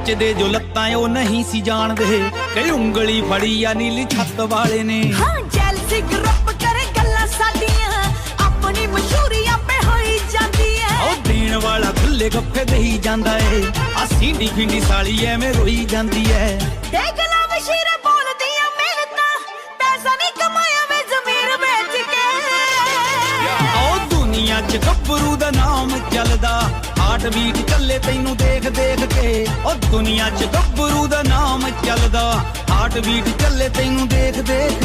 ਨੱਚਦੇ ਜੋ ਲੱਤਾਂ ਉਹ ਨਹੀਂ ਸੀ ਜਾਣਦੇ ਕਈ ਉਂਗਲੀ ਫੜੀ ਆ ਨੀਲੀ ਛੱਤ ਵਾਲੇ ਨੇ। ਹਾਂ ਜੈਲਸੀ ਗਰੁੱਪ ਕਰੇ ਗੱਲਾਂ ਸਾਡੀਆਂ ਆਪਣੀ ਮਸ਼ਹੂਰੀ ਆਪੇ ਹੋਈ ਜਾਂਦੀ ਐ। ਉਹ ਦੇਣ ਵਾਲਾ ਖੁੱਲੇ ਗੱਫੇ ਦੇਈ ਜਾਂਦਾ ਏ ਆ ਸੀਂਡੀ ਫਿੰਡੀ ਸਾਲੀ ਐਵੇਂ ਰੋਈ ਜਾਂਦੀ ਐ। ਦੇਖ ਲਾ ਮਸ਼ੀਰ ਬੋਲਦੀਆਂ ਮਿਹਨਤਾਂ ਪੈਸਾ ਨਹੀਂ ਕਮਾਇਆ ਵੇ ਜ਼ਮੀਰ ਵੇਚ ਕੇ। ਉਹ ਦੁਨੀਆ 'ਚ ਗੱਭਰੂ ਦਾ ਨਾਮ ਚੱਲਦਾ ਹਾਰਟ ਬੀਟ ਚੱਲੇ ਤੈਨੂੰ ਦੇਖ ਦੇਖ ਕੇ। ਉਹ ਦੁਨੀਆ 'ਚ ਗੱਭਰੂ ਦਾ ਨਾਮ ਚੱਲਦਾ ਹਾਰਟ ਬੀਟ ਚੱਲੇ ਤੈਨੂੰ ਦੇਖ ਦੇਖ